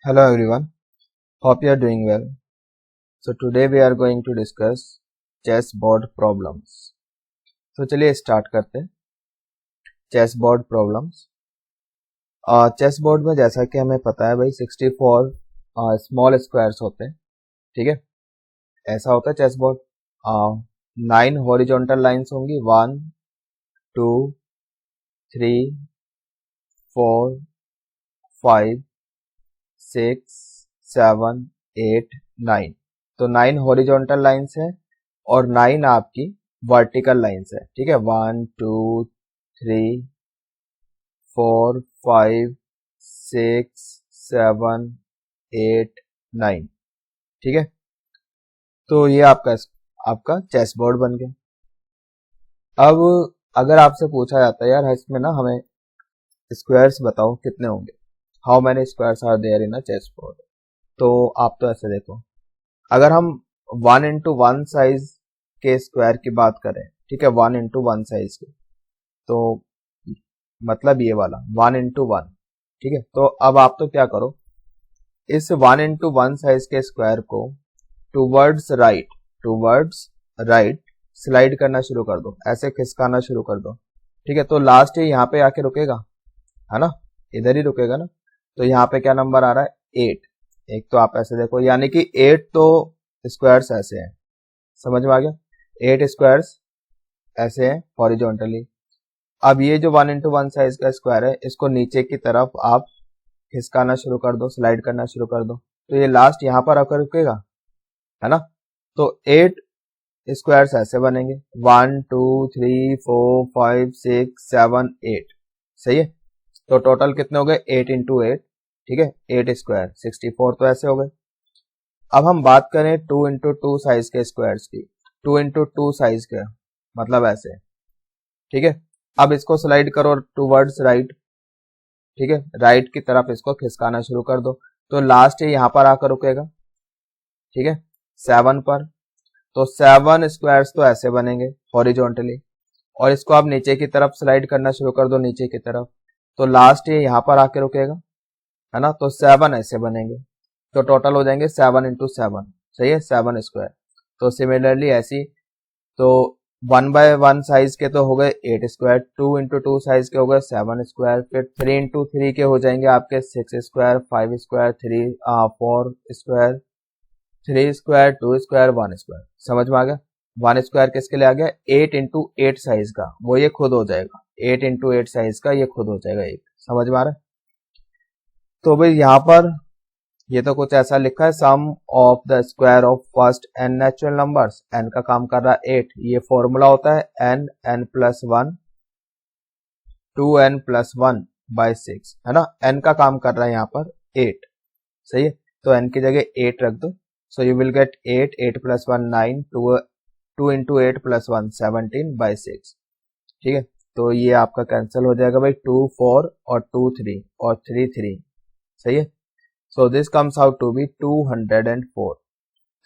Hello everyone, hope you are doing well. So today we are going to discuss chessboard problems. तो चलिए start करते हैं chessboard problems. Chessboard में जैसा कि हमें पता है भाई 64 स्मॉल स्क्वायर्स होते हैं, ठीक है। ऐसा होता है चेसबोर्ड। 9 हॉरिजॉन्टल लाइंस होंगी, 1 2 3 4 5 6 7 8 9। तो 9 हॉरिजॉन्टल लाइंस है और 9 आपकी वर्टिकल लाइंस है, ठीक है। 1 2 3 4 5 6 7 8 9, ठीक है। तो ये आपका चेस बोर्ड बन गया। अब अगर आपसे पूछा जाता है यार इसमें ना हमें स्क्वायर्स बताओ कितने होंगे, how many squares are there in a chess board, तो आप तो ऐसे देखो, अगर हम 1x1 साइज के स्क्वायर की बात करें, ठीक है, 1x1 साइज के, तो मतलब ये वाला 1x1, ठीक है। तो अब आप तो क्या करो, इस 1x1 साइज के स्क्वायर को टूवर्ड्स राइट स्लाइड करना शुरू कर दो, ऐसे खिसकाना शुरू कर दो, ठीक है। तो लास्ट यहाँ पे आके रुकेगा, है ना, इधर ही रुकेगा ना। तो यहाँ पे क्या नंबर आ रहा है 8। एक तो आप ऐसे देखो, यानी कि 8 तो स्क्वायर्स ऐसे हैं, समझ में आ गया, 8 स्क्वायर्स ऐसे हैं हॉरिजॉन्टली। अब ये जो 1x1 साइज का स्क्वायर है, इसको नीचे की तरफ आप खिसकाना शुरू कर दो, स्लाइड करना शुरू कर दो, तो ये लास्ट यहाँ पर आकर रुकेगा, है ना। तो 8 स्क्वायर्स ऐसे बनेंगे, 1 2 3 4 5 6 7 8, सही है। तो टोटल कितने हो गए 8 इंटू 8, ठीक है, 8 स्क्वायर 64, तो ऐसे हो गए। अब हम बात करें 2 इंटू 2 साइज के स्क्वायर्स की, 2 इंटू 2 साइज के, मतलब ऐसे, ठीक है। अब इसको स्लाइड करो टूवर्ड्स राइट, ठीक है, राइट की तरफ इसको खिसकाना शुरू कर दो, तो लास्ट ये यहां पर आकर रुकेगा, ठीक है, 7 पर। तो 7 स्क्वायर्स तो ऐसे बनेंगे हॉरिजॉन्टली, और इसको आप नीचे की तरफ स्लाइड करना शुरू कर दो, नीचे की तरफ, तो लास्ट ये यहां पर आके रुकेगा, है ना। तो 7 ऐसे बनेंगे, तो टोटल हो जाएंगे 7 इंटू 7, सही है, 7 स्क्वायर। तो सिमिलरली ऐसी, तो 1x1 साइज के तो हो गए 8 स्क्वायर, 2 इंटू 2 साइज के हो गए 7 स्क्वायर, फिर 3 इंटू 3 के हो जाएंगे आपके 6 square, 5 square, 4 square, 3 square, 2 square, 1 square, समझ में आ गया। 1 स्क्वायर किसके लिए आ गया, 8 इंटू 8 साइज का, वो ये खुद हो जाएगा, 8 इंटू 8 साइज का ये खुद हो जाएगा एक, समझ में आ रहा है। तो भाई यहाँ पर ये तो कुछ ऐसा लिखा है, sum of the square of first n natural numbers, n का काम कर रहा है 8, ये फॉर्मूला होता है n plus 1 2n plus 1 by 6, है ना। n का काम कर रहा है यहाँ पर 8, सही है, तो n की जगह 8 रख दो, so you will get 8 plus 1 9, 2 into 8 plus 1 17 by 6, ठीक है। तो ये आपका कैंसिल हो जाएगा भाई, 2 4 और 2 3 और 3 3, सही है। So this comes out to be 204.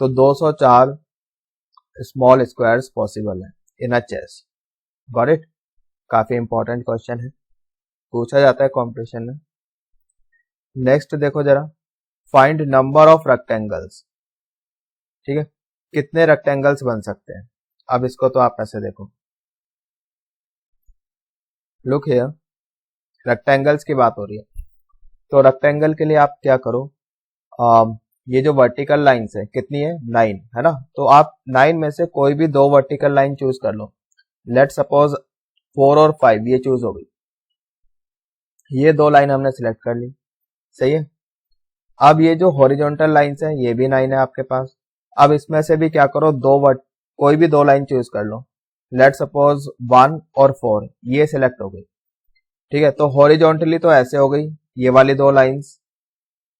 तो 204 स्मॉल स्क्वायर्स पॉसिबल है इन अ चेस। गॉट इट, काफी इंपॉर्टेंट क्वेश्चन है, पूछा जाता है कॉम्पिटिशन में। नेक्स्ट देखो जरा, फाइंड नंबर ऑफ रेक्टेंगल्स, ठीक है, कितने रेक्टेंगल्स बन सकते हैं। अब इसको तो आप ऐसे देखो, लुक हियर, रेक्टेंगल्स की बात हो रही है, तो रेक्टेंगल के लिए आप क्या करो, ये जो वर्टिकल लाइंस है कितनी है 9, है ना। तो आप 9 में से कोई भी 2 वर्टिकल लाइन चूज कर लो, लेट सपोज 4 और 5 ये चूज हो गई, ये 2 लाइन हमने सिलेक्ट कर ली, सही है। अब ये जो हॉरिजॉन्टल लाइंस है ये भी 9 है आपके पास, अब इसमें से भी क्या करो, कोई भी 2 लाइन चूज कर लो, लेट सपोज 1 और 4 ये सिलेक्ट हो गई, ठीक है। तो हॉरिजॉन्टली तो ऐसे हो गई ये वाली 2 लाइंस,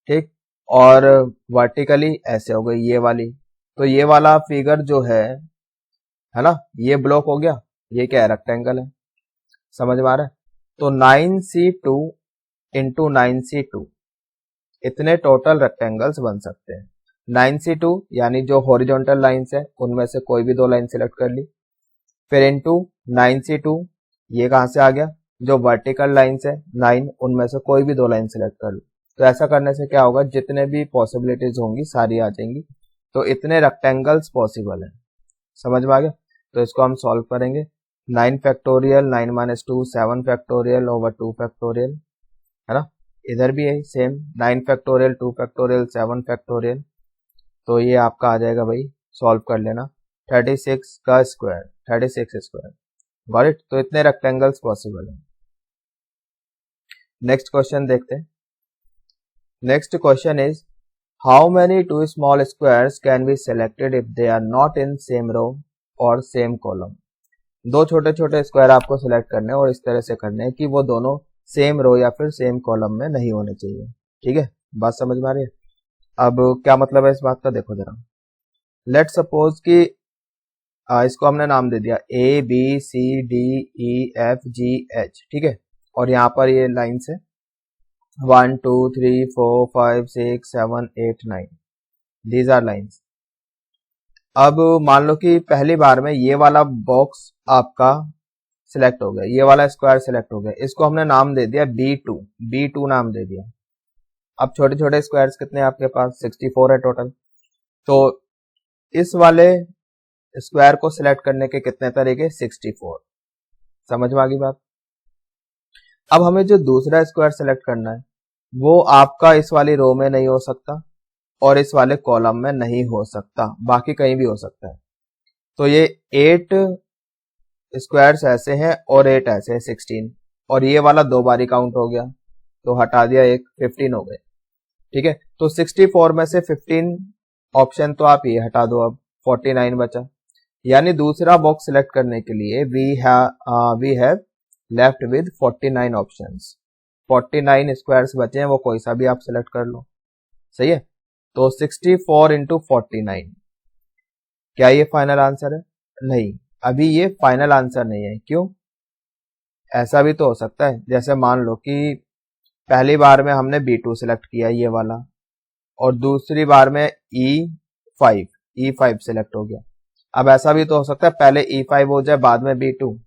ठीक, और वर्टिकली ऐसे हो गई ये वाली। तो ये वाला फिगर जो है ना, ये ब्लॉक हो गया, ये क्या है, रेक्टेंगल है, समझ में आ रहा है। तो 9c2 इंटू 9c2 इतने टोटल रेक्टेंगल्स बन सकते हैं। 9c2 यानी जो हॉरिजॉन्टल लाइंस है उनमें से कोई भी 2 लाइन सिलेक्ट कर ली, फिर इंटू 9c2, ये कहां से आ गया, जो वर्टिकल लाइंस है 9 उनमें से कोई भी 2 लाइन सिलेक्ट कर ली, तो ऐसा करने से क्या होगा, जितने भी पॉसिबिलिटीज होंगी सारी आ जाएंगी। तो इतने रेक्टेंगल्स पॉसिबल है, समझ में आ गया। तो इसको हम सॉल्व करेंगे। 9 factorial 9 minus 2 7 factorial over 2 factorial, है ना। इधर भी है सेम, 9 फैक्टोरियल 2 फैक्टोरियल 7 फैक्टोरियल। तो ये आपका आ जाएगा भाई, सॉल्व कर लेना, 36 का स्क्वायर, 36 स्क्वायर, गॉट इट। तो इतने रेक्टेंगल्स पॉसिबल है। नेक्स्ट क्वेश्चन देखते हैं। Next question is how many two small squares can be selected if they are not in same row और सेम कॉलम। दो छोटे छोटे स्क्वायर आपको सिलेक्ट करने हैं और इस तरह से करने हैं कि वो दोनों सेम रो या फिर सेम कॉलम में नहीं होने चाहिए। ठीक है, बात समझ में आ रही है। अब क्या मतलब है इस बात का, देखो जरा। लेट सपोज कि इसको हमने नाम दे दिया A B C D E F G H, ठीक है। और यहाँ पर ये लाइन्स है 1 2 3 4 5 6 7 8 9, दीज आर लाइन्स। अब मान लो कि पहली बार में ये वाला बॉक्स आपका सिलेक्ट हो गया, ये वाला स्क्वायर सिलेक्ट हो गया, इसको हमने नाम दे दिया B2 नाम दे दिया। अब छोटे छोटे स्क्वायर्स कितने हैं आपके पास, 64 है टोटल। तो इस वाले स्क्वायर को सिलेक्ट करने के कितने तरीके, 64, समझ में आ गई बात। अब हमें जो दूसरा स्क्वायर सिलेक्ट करना है वो आपका इस वाली रो में नहीं हो सकता और इस वाले कॉलम में नहीं हो सकता, बाकी कहीं भी हो सकता है। तो ये 8 स्क्वायर्स ऐसे हैं और 8 ऐसे हैं 16, और ये वाला दो बारी काउंट हो गया तो हटा दिया एक, 15 हो गए। ठीक है, तो 64 में से 15 ऑप्शन तो आप ये हटा दो, अब 49 बचा। यानी दूसरा बॉक्स सिलेक्ट करने के लिए we have left with 49 options. 49 squares बचे हैं, वो कोई सा भी आप सिलेक्ट कर लो, सही है। तो 64 इंटू 49, क्या ये फाइनल आंसर है? नहीं, अभी ये फाइनल आंसर नहीं है। क्यों? ऐसा भी तो हो सकता है, जैसे मान लो कि पहली बार में हमने B2 सिलेक्ट किया ये वाला, और दूसरी बार में E5 सिलेक्ट हो गया। अब ऐसा भी तो हो सकता है पहले E5 हो जाए बाद में B2,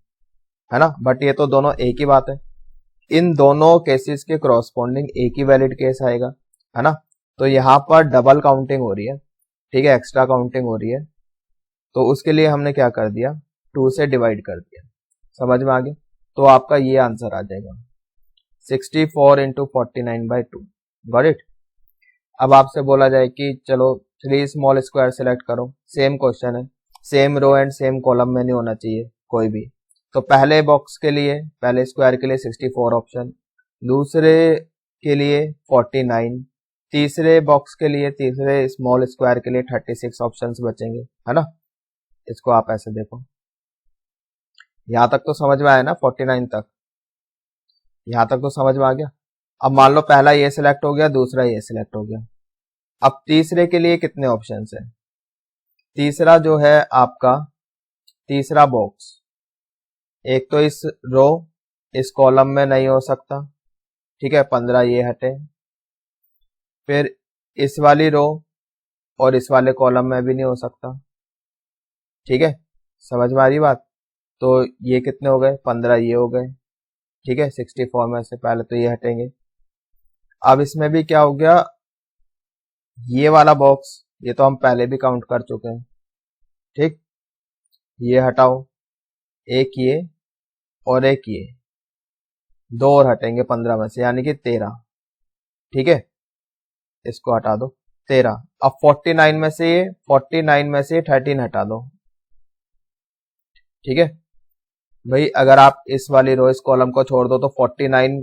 है ना। बट ये तो दोनों एक ही बात है। इन दोनों केसेस के क्रॉसपोंडिंग एक ही वैलिड केस आएगा, है ना। तो यहाँ पर डबल काउंटिंग हो रही है, ठीक है, एक्स्ट्रा काउंटिंग हो रही है। तो उसके लिए हमने क्या कर दिया, 2 से डिवाइड कर दिया, समझ में आ गया। तो आपका ये आंसर आ जाएगा 64 इंटू 49/2, गॉट इट। अब आपसे बोला जाए कि चलो 3 स्मॉल स्क्वायर सिलेक्ट करो, सेम क्वेश्चन है, same row and same column में नहीं होना चाहिए कोई भी। तो पहले बॉक्स के लिए, पहले स्क्वायर के लिए 64 ऑप्शन, दूसरे के लिए 49, तीसरे बॉक्स के लिए, तीसरे स्मॉल स्क्वायर के लिए 36 ऑप्शंस बचेंगे, है ना। इसको आप ऐसे देखो, यहां तक तो समझ में आया ना, 49 तक, यहां तक तो समझ में आ गया। अब मान लो पहला ये सिलेक्ट हो गया, दूसरा ये सिलेक्ट हो गया। अब तीसरे के लिए कितने ऑप्शंस हैं? तीसरा जो है आपका, तीसरा बॉक्स, एक तो इस रो इस कॉलम में नहीं हो सकता, ठीक है, 15 ये हटे। फिर इस वाली रो और इस वाले कॉलम में भी नहीं हो सकता, ठीक है, समझ में आ रही बात। तो ये कितने हो गए, 15 ये हो गए, ठीक है, 64 में से पहले तो ये हटेंगे। अब इसमें भी क्या हो गया, ये वाला बॉक्स, ये तो हम पहले भी काउंट कर चुके हैं, ठीक, ये हटाओ, एक ये और एक ये, दो और हटेंगे 15 में से, यानी कि 13, ठीक है, इसको हटा दो 13। अब 49 में से ये 13 हटा दो, ठीक है भाई। अगर आप इस वाली रो इस कॉलम को छोड़ दो तो 49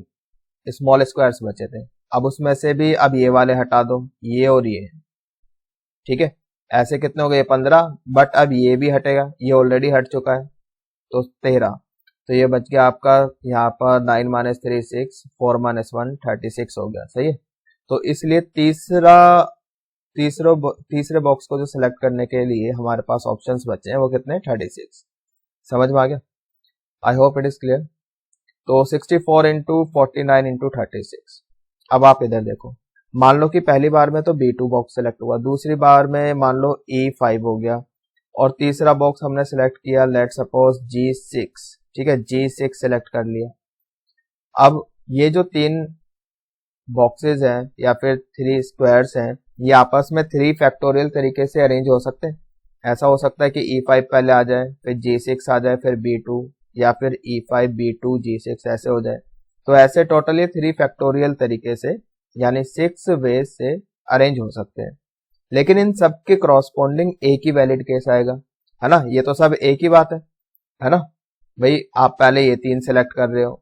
स्मॉल स्क्वायर्स बचे थे। अब उसमें से भी अब ये वाले हटा दो, ये और ये, ठीक है, ऐसे कितने हो गए, 15। बट अब ये भी हटेगा, ये ऑलरेडी हट चुका है, तो 13। तो ये बच गया आपका यहाँ पर 9 माइनस 3 6, 4 माइनस 1 36 हो गया, सही है। तो इसलिए तीसरे बॉक्स को जो सिलेक्ट करने के लिए हमारे पास ऑप्शंस बचे हैं वो कितने, 36, समझ में आ गया। I hope it is clear. तो 64 इंटू 49 इंटू 36। अब आप इधर देखो, मान लो कि पहली बार में तो B2 बॉक्स सिलेक्ट हुआ, दूसरी बार में मान लो E5 हो गया, और तीसरा बॉक्स हमने सिलेक्ट किया लेट सपोज G6, ठीक है, G6 सिलेक्ट कर लिया। अब ये जो 3 बॉक्सेस हैं या फिर 3 स्क्वायर्स हैं, ये आपस में 3 फैक्टोरियल तरीके से अरेंज हो सकते हैं। ऐसा हो सकता है कि E5 पहले आ जाए, फिर G6 आ जाए, फिर B2, या फिर E5 B2 G6 ऐसे हो जाए। तो ऐसे टोटल ये 3 फैक्टोरियल तरीके से यानी 6 वेज से अरेंज हो सकते हैं। लेकिन इन सब के करॉस्पॉन्डिंग एक ही वैलिड केस आएगा, है ना। ये तो सब एक ही बात है ना भाई। आप पहले ये 3 सेलेक्ट कर रहे हो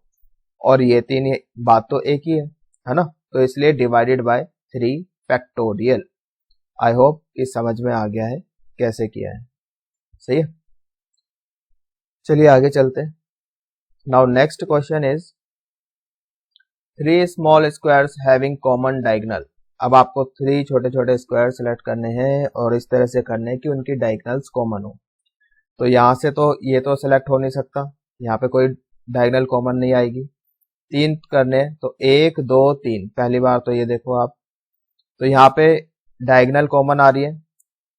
और ये 3, बात तो एक ही है ना। तो इसलिए divided by 3 factorial. I hope कि समझ में आ गया है कैसे किया है। सही है, चलिए आगे चलते हैं। Now next question is 3 small squares having common diagonal. अब आपको 3 छोटे छोटे स्क्वायर सेलेक्ट करने हैं और इस तरह से करने हैं कि उनकी डायगोनल्स कॉमन हो। तो यहां से तो ये तो सेलेक्ट हो नहीं सकता, यहाँ पे कोई डायगोनल कॉमन नहीं आएगी। 3 करने तो 1 2 3, पहली बार तो ये देखो आप, तो यहाँ पे डायगोनल कॉमन आ रही है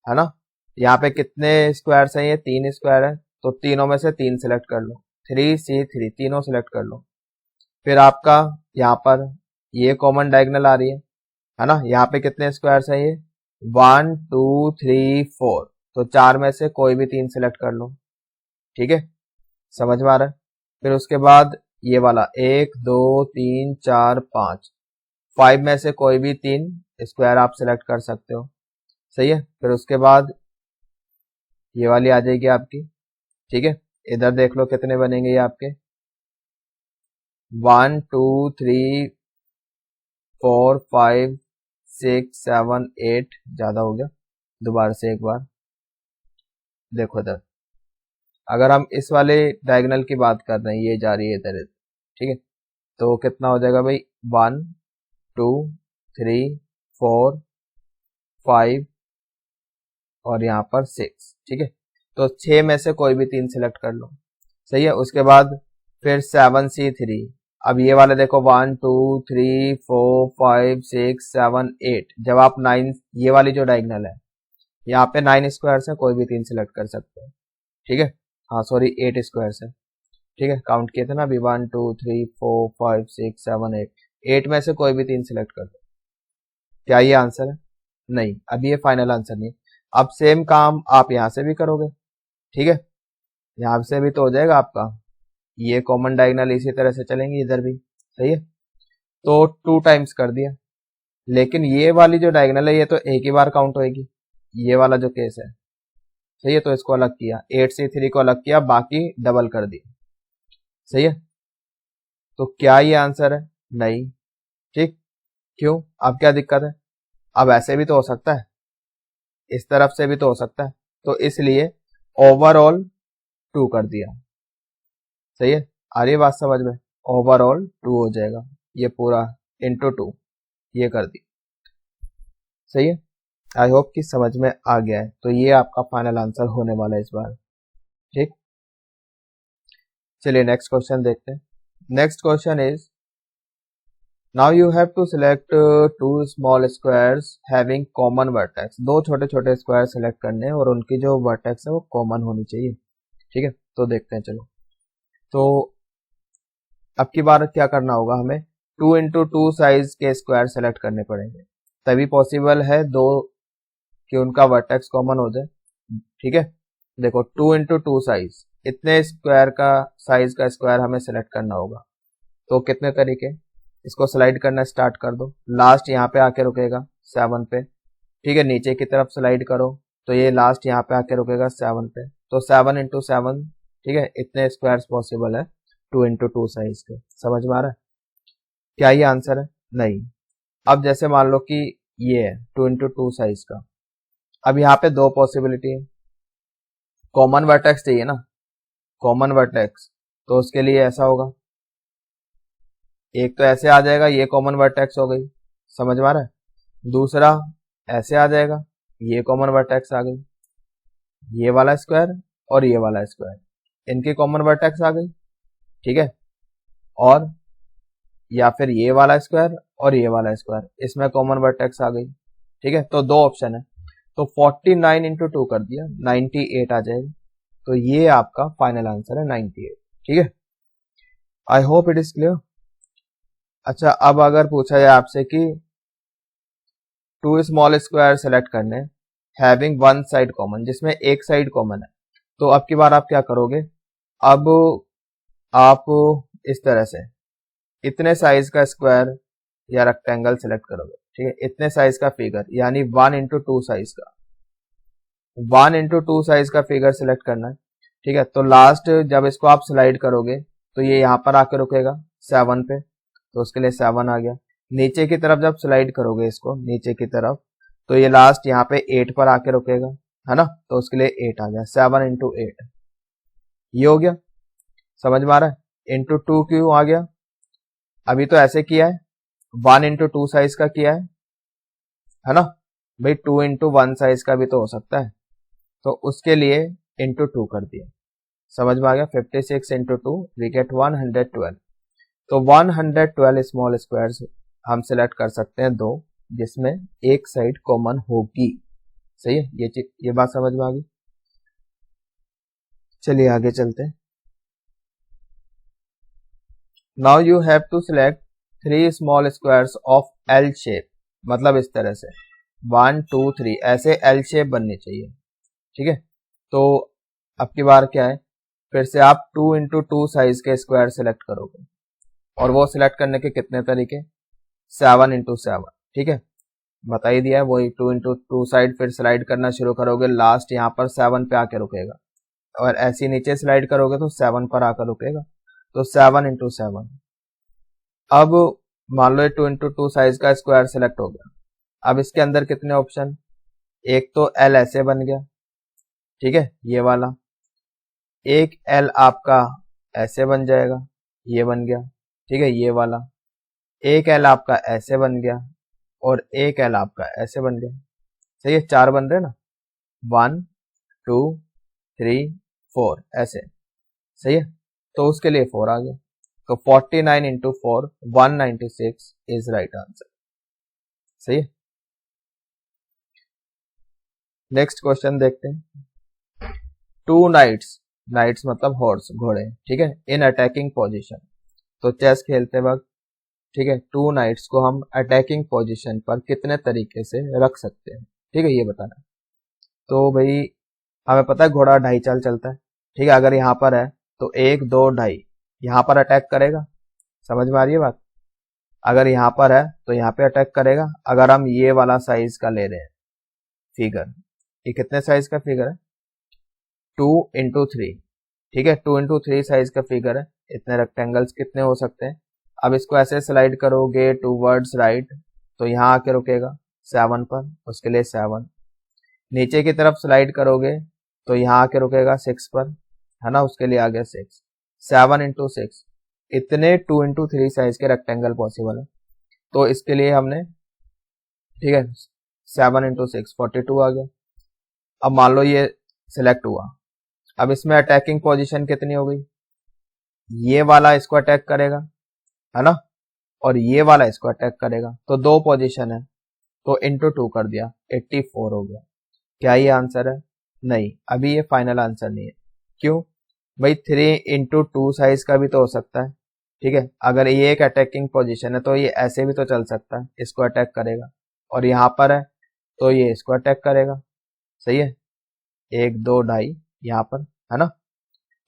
ना। यहाँ पे कितने स्क्वायर्स हैं, ये 3 स्क्वायर है, तो तीनों में से 3 सेलेक्ट कर लो, 3C3 तीनों सेलेक्ट कर लो। फिर आपका यहाँ पर ये कॉमन डायगोनल आ रही है ना। यहाँ पे कितने स्क्वायर्स हैं, ये 1 2 3 4, तो 4 में से कोई भी 3 सेलेक्ट कर लो। ठीक है, समझ में आ रहा है। फिर उसके बाद ये वाला 1 2 3 4 5, 5 में से कोई भी 3 स्क्वायर आप सेलेक्ट कर सकते हो। सही है, फिर उसके बाद ये वाली आ जाएगी आपकी। ठीक है, इधर देख लो कितने बनेंगे ये आपके, 1 2 3 4 5 6 7 8, ज्यादा हो गया, दोबारा से एक बार देखो इधर। अगर हम इस वाले डायगोनल की बात कर रहे हैं, ये जा रही है इधर, ठीक है, तो कितना हो जाएगा भाई, 1 2 3 4 5 और यहाँ पर 6। ठीक है, तो 6 में से कोई भी 3 सिलेक्ट कर लो। सही है, उसके बाद फिर 7C3। अब ये वाले देखो 1 2 3 4 5 6 7 8, जब आप 9, ये वाली जो डायगोनल है यहाँ पे 9 स्क्वायर्स है, कोई भी 3 सिलेक्ट कर सकते हो। ठीक है, हाँ सॉरी 8 स्क्वायर्स है। ठीक है, काउंट किए थे ना अभी, 1 2 3 4 5 6 7 8, 8 में से कोई भी 3 सिलेक्ट कर दो। क्या ये आंसर है? नहीं, अभी ये फाइनल आंसर नहीं। अब सेम काम आप यहाँ से भी करोगे। ठीक है, यहाँ से भी तो हो जाएगा आपका, ये कॉमन डायगोनल इसी तरह से चलेंगे इधर भी। सही है, तो 2 टाइम्स कर दिया। लेकिन ये वाली जो डायगोनल है ये तो एक ही बार काउंट होएगी, ये वाला जो केस है। सही है, तो इसको अलग किया, 8C3 को अलग किया, बाकी डबल कर दिया। सही है, तो क्या ये आंसर है? नहीं। ठीक, क्यों, अब क्या दिक्कत है? अब ऐसे भी तो हो सकता है, इस तरफ से भी तो हो सकता है, तो इसलिए ओवरऑल 2 कर दिया। सही है, आ रही है बात समझ में? ओवरऑल 2 हो जाएगा, ये पूरा इंटू 2 ये कर दी। सही है, आई होप कि समझ में आ गया है। तो ये आपका फाइनल आंसर होने वाला है इस बार। ठीक, चलिए नेक्स्ट क्वेश्चन देखते हैं। Next question is, now you have to select 2 small squares having common vertex. 2 छोटे छोटे स्क्वायर सेलेक्ट करने हैं और उनकी जो वर्टेक्स है वो कॉमन होनी चाहिए। ठीक है, तो देखते हैं चलो। तो अब की बार क्या करना होगा, हमें 2x2 साइज के स्क्वायर सेलेक्ट करने पड़ेंगे, तभी पॉसिबल है 2 कि उनका वर्टेक्स कॉमन हो जाए। ठीक है, देखो 2x2 साइज, इतने स्क्वायर का साइज का स्क्वायर हमें सेलेक्ट करना होगा। तो कितने तरीके, इसको स्लाइड करना स्टार्ट कर दो, लास्ट यहाँ पे आके रुकेगा 7 पे। ठीक है, नीचे की तरफ स्लाइड करो तो ये लास्ट यहाँ पे आके रुकेगा 7 पे। तो 7x7, ठीक है, इतने स्क्वायर्स पॉसिबल है 2x2 साइज के। समझ में आ रहा है? क्या ये आंसर है? नहीं। अब जैसे मान लो कि ये है 2x2 साइज का, अब यहाँ पे 2 पॉसिबिलिटी है। कॉमन वर्टेक्स चाहिए ना, कॉमन वर्टेक्स, तो उसके लिए ऐसा होगा, एक तो ऐसे आ जाएगा, ये कॉमन वर्टेक्स हो गई, समझ में आ रहा है। दूसरा ऐसे आ जाएगा, ये कॉमन वर्टेक्स आ गई, ये वाला स्क्वायर और ये वाला स्क्वायर, इनकी कॉमन वर्टेक्स आ गई। ठीक है, और या फिर ये वाला स्क्वायर और ये वाला स्क्वायर, इसमें कॉमन वर्टेक्स आ गई। ठीक है, तो 2 ऑप्शन है, तो 49x2 कर दिया, 98 आ जाएगा। तो ये आपका फाइनल आंसर है 98। ठीक है, I hope it is clear. अच्छा, अब अगर पूछा जाए आपसे कि टू स्मॉल स्क्वायर सेलेक्ट करने हैविंग वन साइड कॉमन, जिसमें एक साइड कॉमन है, तो अब की बार आप क्या करोगे? अब आप इस तरह से इतने साइज का स्क्वायर या रेक्टेंगल सेलेक्ट करोगे, ठीक है, इतने साइज का फिगर, यानी 1 into 2 साइज का, 1 into 2 साइज का फिगर सिलेक्ट करना है, ठीक है। तो लास्ट जब इसको आप स्लाइड करोगे तो ये यहाँ पर आके रुकेगा 7 पे, तो उसके लिए 7 आ गया। नीचे की तरफ जब स्लाइड करोगे इसको नीचे की तरफ, तो ये लास्ट यहाँ पे 8 पर आके रुकेगा, है ना, तो उसके लिए 8 आ गया, 7 into 8, ये हो गया। समझ में आ रहा है? into 2 क्यों आ गया? अभी तो ऐसे किया है, 1 into 2 साइज का किया है ना भाई, 2 into 1 साइज का भी तो हो सकता है, तो उसके लिए into 2 कर दिया। समझ में आ गया? 56 into 2 वी गेट 112। तो 112 स्मॉल स्क्वायर्स हम सिलेक्ट कर सकते हैं दो, जिसमें एक साइड कॉमन होगी। सही है, ये बात समझ में आ गई। चलिए आगे चलते हैं। Now you have to select 3 small squares of L shape, मतलब इस तरह से 1 2 3 ऐसे एल शेप बननी चाहिए, ठीक है। तो अब की बार क्या है, फिर से आप 2 into 2 साइज के स्क्वायर सिलेक्ट करोगे, और वो सिलेक्ट करने के कितने तरीके? 7 into 7, ठीक है, बता ही दिया है। वही 2 into 2 साइड फिर स्लाइड करना शुरू करोगे, लास्ट यहाँ पर 7 पे आके रुकेगा, और ऐसे नीचे स्लाइड करोगे तो 7 पर आकर रुकेगा, तो 7 into 7। अब मान लो ये 2 into 2 साइज का स्क्वायर सिलेक्ट हो गया। अब इसके अंदर कितने ऑप्शन? एक तो एल ऐसे बन गया, ठीक है, ये वाला। एक एल आपका ऐसे बन जाएगा, ये बन गया, ठीक है, ये वाला। एक एल आपका ऐसे बन गया, और एक एल आपका ऐसे बन गया। सही है, 4 बन रहे ना, 1 2 3 4 ऐसे। सही है, तो उसके लिए 4 आ गया, तो 49 into 4 196 इज राइट आंसर। सही है, नेक्स्ट क्वेश्चन देखते हैं। 2 नाइट्स, नाइट्स मतलब हॉर्स, घोड़े, ठीक है, इन अटैकिंग पोजीशन। तो चेस खेलते वक्त, ठीक है, 2 नाइट्स को हम अटैकिंग पोजीशन पर कितने तरीके से रख सकते हैं, ठीक है, ये बताना है। तो भाई हमें पता है घोड़ा 2.5 चाल चलता है, ठीक है। अगर यहाँ पर है तो 1 2 2.5 यहाँ पर अटैक करेगा। समझ में आ रही है बात? अगर यहाँ पर है तो यहाँ पे अटैक करेगा। अगर हम ये वाला साइज का ले रहे हैं फिगर, ये कितने साइज का फिगर है? 2 into 3, ठीक है, 2 into 3 साइज का फिगर है। इतने रेक्टेंगल्स कितने हो सकते हैं? अब इसको ऐसे स्लाइड करोगे टूवर्ड्स राइट, तो यहाँ आके रुकेगा 7 पर, उसके लिए 7। नीचे की तरफ स्लाइड करोगे तो यहाँ आके रुकेगा 6 पर, है ना, उसके लिए आ गया 6। 7 into 6, इतने 2 into 3 साइज के रेक्टेंगल पॉसिबल है। तो इसके लिए हमने, ठीक है, 7 into 6 42 आ गया। अब मान लो ये सिलेक्ट हुआ, अब इसमें अटैकिंग पोजीशन कितनी हो गई? ये वाला इसको अटैक करेगा, है ना, और ये वाला इसको अटैक करेगा, तो 2 पोजीशन है, तो इंटू 2 कर दिया, 84 हो गया। क्या ये आंसर है? नहीं, अभी ये फाइनल आंसर नहीं है। क्यों भाई? 3 into 2 साइज का भी तो हो सकता है, ठीक है। अगर ये एक अटैकिंग पोजीशन है तो ये ऐसे भी तो चल सकता है, इसको अटैक करेगा, और यहाँ पर है तो ये इसको अटैक करेगा। सही है, 1 2 2.5 यहाँ पर, है ना,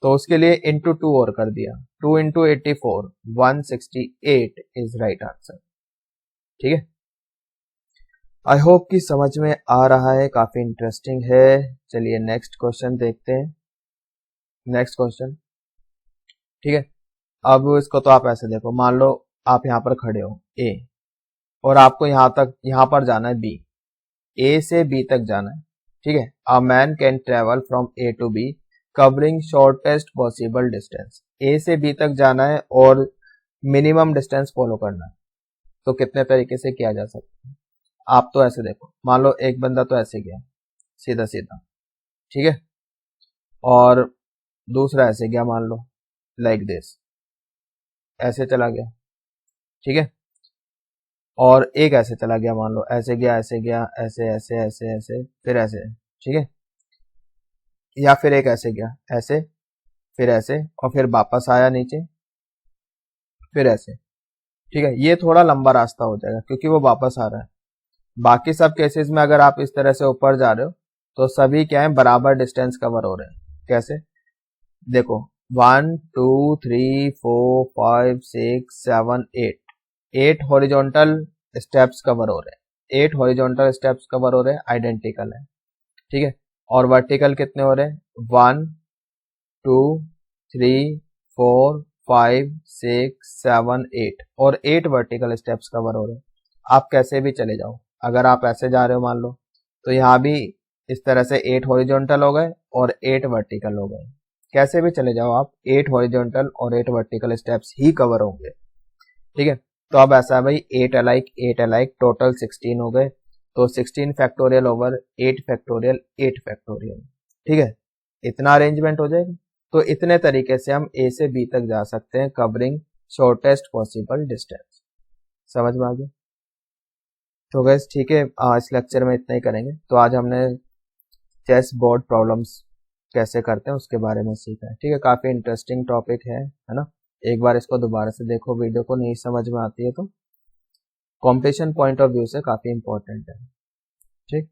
तो उसके लिए इंटू 2 और कर दिया, 2 into 84 168 इज राइट आंसर। ठीक है, आई होप कि समझ में आ रहा है, काफी इंटरेस्टिंग है। चलिए नेक्स्ट क्वेश्चन देखते हैं। नेक्स्ट क्वेश्चन, ठीक है, अब इसको तो आप ऐसे देखो, मान लो आप यहाँ पर खड़े हो ए, और आपको यहाँ पर जाना है बी, ए से बी तक जाना है, ठीक है। A man can travel from A to B covering shortest possible distance. A से बी तक जाना है और मिनिमम डिस्टेंस फॉलो करना है, तो कितने तरीके से किया जा सकता है? आप तो ऐसे देखो, मान लो एक बंदा तो ऐसे गया सीधा सीधा, ठीक है, और दूसरा ऐसे गया, मान लो लाइक दिस, ऐसे चला गया, ठीक है, और एक ऐसे चला गया, मान लो ऐसे गया, ऐसे गया, ऐसे ऐसे ऐसे ऐसे, फिर ऐसे, ठीक है, या फिर एक ऐसे गया, ऐसे, फिर ऐसे, और फिर वापस आया नीचे, फिर ऐसे। ठीक है, ये थोड़ा लंबा रास्ता हो जाएगा क्योंकि वो वापस आ रहा है। बाकी सब केसेस में अगर आप इस तरह से ऊपर जा रहे हो तो सभी क्या है, बराबर डिस्टेंस कवर हो रहे हैं। कैसे, देखो 1 2 3 4 5 6 7 8 हॉरिजॉन्टल स्टेप्स कवर हो रहे हैं, 8 हॉरिजॉन्टल स्टेप्स कवर हो रहे हैं, आइडेंटिकल है। ठीक है, और वर्टिकल कितने हो रहे हैं, 1 2 3 4 5 6 7 8 और 8 वर्टिकल स्टेप्स कवर हो रहे हैं। आप कैसे भी चले जाओ, अगर आप ऐसे जा रहे हो मान लो, तो यहाँ भी इस तरह से 8 हॉरिजॉन्टल हो गए और 8 वर्टिकल हो गए। कैसे भी चले जाओ आप, 8 हॉरिजॉन्टल और 8 वर्टिकल स्टेप्स ही कवर होंगे। ठीक है, तो अब ऐसा है भाई, 8 अलाइक टोटल 16 हो गए, तो 16 फैक्टोरियल ओवर 8 फैक्टोरियल 8 फैक्टोरियल। ठीक है, इतना अरेंजमेंट हो जाएगा। तो इतने तरीके से हम ए से बी तक जा सकते हैं, कवरिंग शॉर्टेस्ट पॉसिबल डिस्टेंस। समझ में आ गया? तो गैस ठीक है, इस लेक्चर में इतना ही करेंगे। तो आज हमने चेस बोर्ड प्रॉब्लम्स कैसे करते हैं उसके बारे में सीखा है। ठीक है, काफी इंटरेस्टिंग टॉपिक है ना। एक बार इसको दोबारा से देखो, वीडियो को नहीं समझ में आती है तो। कॉम्पिटिशन पॉइंट ऑफ व्यू से काफी इंपॉर्टेंट है। ठीक।